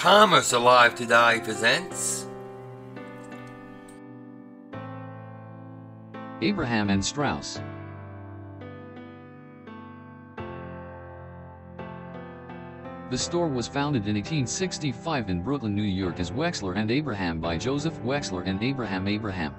Commerce Alive today presents Abraham and Straus. The store was founded in 1865 in Brooklyn, New York as Wexler and Abraham by Joseph Wexler and Abraham.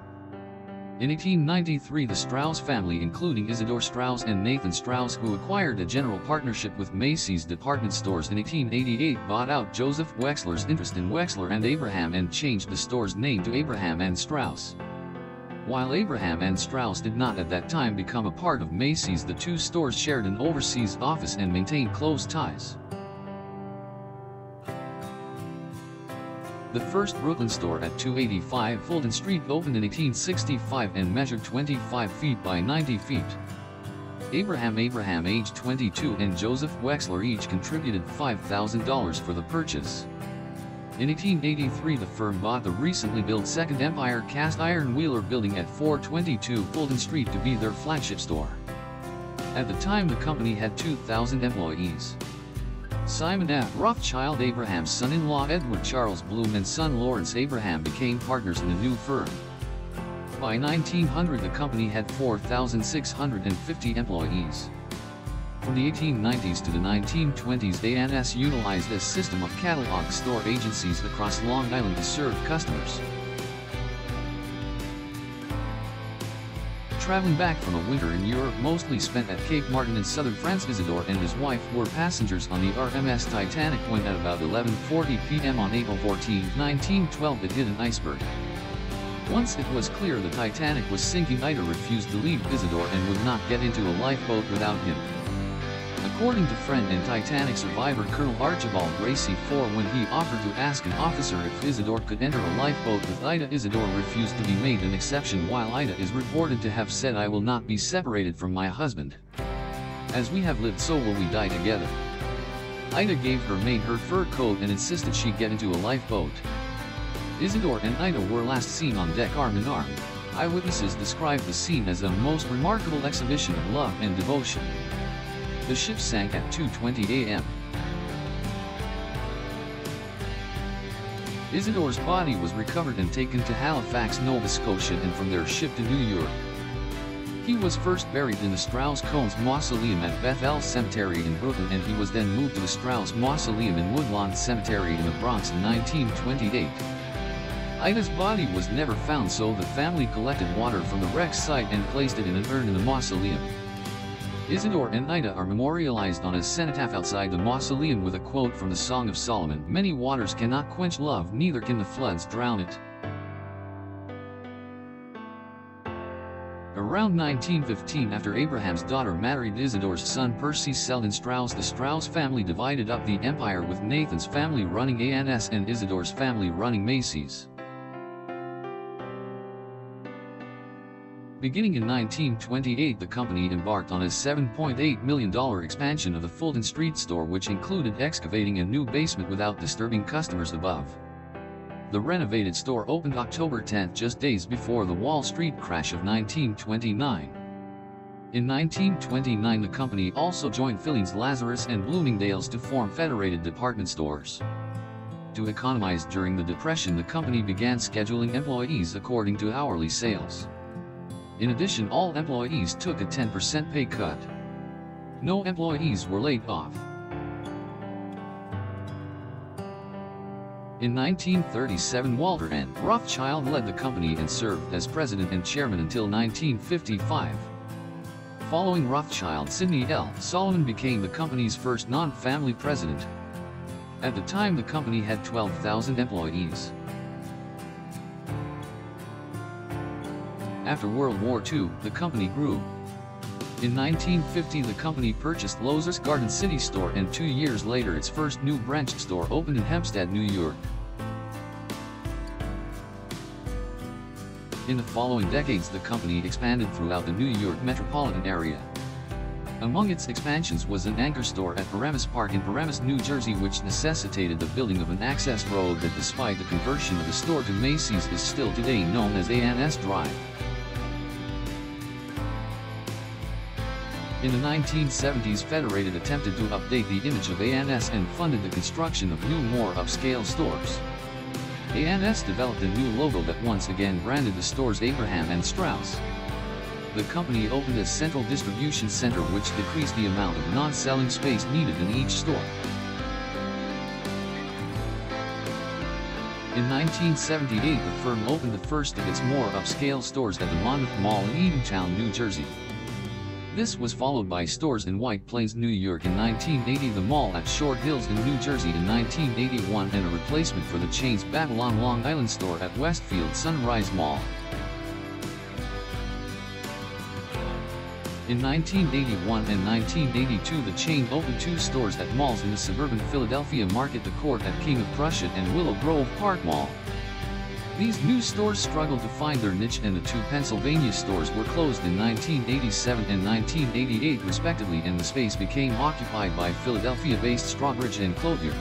In 1893 the Straus family, including Isidore Straus and Nathan Straus, who acquired a general partnership with Macy's Department Stores in 1888, bought out Joseph Wexler's interest in Wexler and Abraham and changed the store's name to Abraham and Straus. While Abraham and Straus did not at that time become a part of Macy's, the two stores shared an overseas office and maintained close ties. The first Brooklyn store at 285 Fulton Street opened in 1865 and measured 25 feet by 90 feet. Abraham, aged 22, and Joseph Wexler each contributed $5,000 for the purchase. In 1883 the firm bought the recently built Second Empire Cast Iron Wheeler building at 422 Fulton Street to be their flagship store. At the time the company had 2,000 employees. Simon F. Rothschild, Abraham's son-in-law Edward Charles Bloom, and son Lawrence Abraham became partners in the new firm. By 1900 the company had 4,650 employees. From the 1890s to the 1920s A&S utilized a system of catalog store agencies across Long Island to serve customers. Traveling back from a winter in Europe mostly spent at Cape Martin in southern France, Isidore and his wife were passengers on the RMS Titanic when at about 11:40 p.m. on April 14, 1912 it hit an iceberg. Once it was clear the Titanic was sinking, Ida refused to leave Isidore and would not get into a lifeboat without him. According to friend and Titanic survivor Colonel Archibald Gracie IV, when he offered to ask an officer if Isidore could enter a lifeboat with Ida, Isidore refused to be made an exception, while Ida is reported to have said, "I will not be separated from my husband. As we have lived, so will we die together." Ida gave her maid her fur coat and insisted she get into a lifeboat. Isidore and Ida were last seen on deck arm in arm. Eyewitnesses described the scene as a most remarkable exhibition of love and devotion. The ship sank at 2:20 a.m. Isidore's body was recovered and taken to Halifax, Nova Scotia, and from there shipped to New York. He was first buried in the Strauss-Cones Mausoleum at Bethel Cemetery in Brooklyn, and he was then moved to the Strauss Mausoleum in Woodlawn Cemetery in the Bronx in 1928. Ida's body was never found, so the family collected water from the wreck site and placed it in an urn in the mausoleum. Isidore and Ida are memorialized on a cenotaph outside the mausoleum with a quote from the Song of Solomon: "Many waters cannot quench love, neither can the floods drown it." Around 1915, after Abraham's daughter married Isidore's son Percy Selden Straus, the Straus family divided up the empire, with Nathan's family running A&S and Isidore's family running Macy's. Beginning in 1928, the company embarked on a $7.8 million expansion of the Fulton Street store, which included excavating a new basement without disturbing customers above. The renovated store opened October 10, just days before the Wall Street crash of 1929. In 1929, the company also joined Fillings, Lazarus, and Bloomingdale's to form Federated Department Stores. To economize during the Depression, the company began scheduling employees according to hourly sales. In addition, all employees took a 10% pay cut. No employees were laid off. In 1937, Walter N. Rothschild led the company and served as president and chairman until 1955. Following Rothschild, Sidney L. Solomon became the company's first non-family president. At the time, the company had 12,000 employees. After World War II, the company grew. In 1950, the company purchased Lozer's Garden City store, and 2 years later its first new branched store opened in Hempstead, New York. In the following decades, the company expanded throughout the New York metropolitan area. Among its expansions was an anchor store at Paramus Park in Paramus, New Jersey, which necessitated the building of an access road that, despite the conversion of the store to Macy's, is still today known as A&S Drive. In the 1970s, Federated attempted to update the image of ANS and funded the construction of new, more upscale stores. ANS developed a new logo that once again branded the stores Abraham and Straus. The company opened a central distribution center which decreased the amount of non-selling space needed in each store. In 1978, the firm opened the first of its more upscale stores at the Monmouth Mall in Eatontown, New Jersey. This was followed by stores in White Plains, New York in 1980, the mall at Short Hills in New Jersey in 1981, and a replacement for the chain's Babylon Long Island store at Westfield Sunrise Mall. In 1981 and 1982, the chain opened 2 stores at malls in the suburban Philadelphia market, the Court at King of Prussia and Willow Grove Park Mall. These new stores struggled to find their niche, and the 2 Pennsylvania stores were closed in 1987 and 1988 respectively, and the space became occupied by Philadelphia-based Strawbridge and Clothier.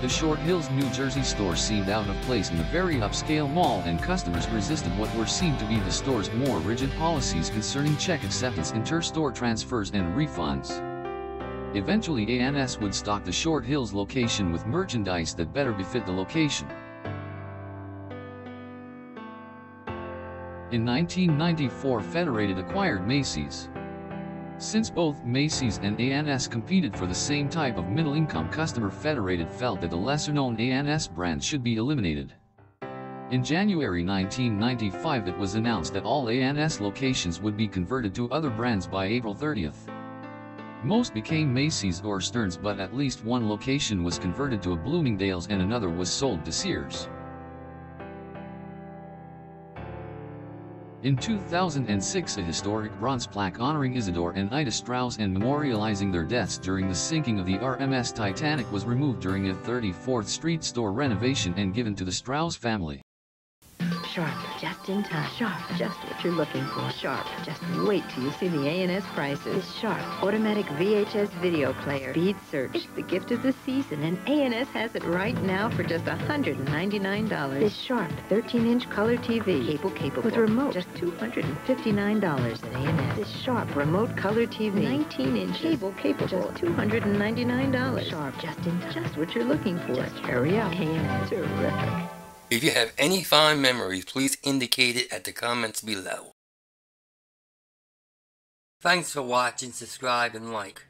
The Short Hills, New Jersey store seemed out of place in the very upscale mall, and customers resisted what were seen to be the store's more rigid policies concerning check acceptance, inter-store transfers, and refunds. Eventually, ANS would stock the Short Hills location with merchandise that better befit the location. In 1994, Federated acquired Macy's. Since both Macy's and ANS competed for the same type of middle-income customer, Federated felt that the lesser-known ANS brand should be eliminated. In January 1995, it was announced that all ANS locations would be converted to other brands by April 30th. Most became Macy's or Stearns, but at least one location was converted to a Bloomingdale's and another was sold to Sears. In 2006, a historic bronze plaque honoring Isidore and Ida Straus and memorializing their deaths during the sinking of the RMS Titanic was removed during a 34th Street store renovation and given to the Straus family. Sharp, just in time. Sharp, just what you're looking for. Sharp, just wait till you see the ANS prices. Sharp, automatic VHS video player. Speed search. It's the gift of the season, and ANS has it right now for just $199. This Sharp 13-inch color TV. Cable capable. With remote. Just $259 at ANS. This Sharp remote color TV. 19 inches. Cable capable. Just $299. Sharp, just in time. Just what you're looking for. Just hurry up. ANS. Terrific. If you have any fond memories, please indicate it at the comments below. Thanks for watching, subscribe, and like.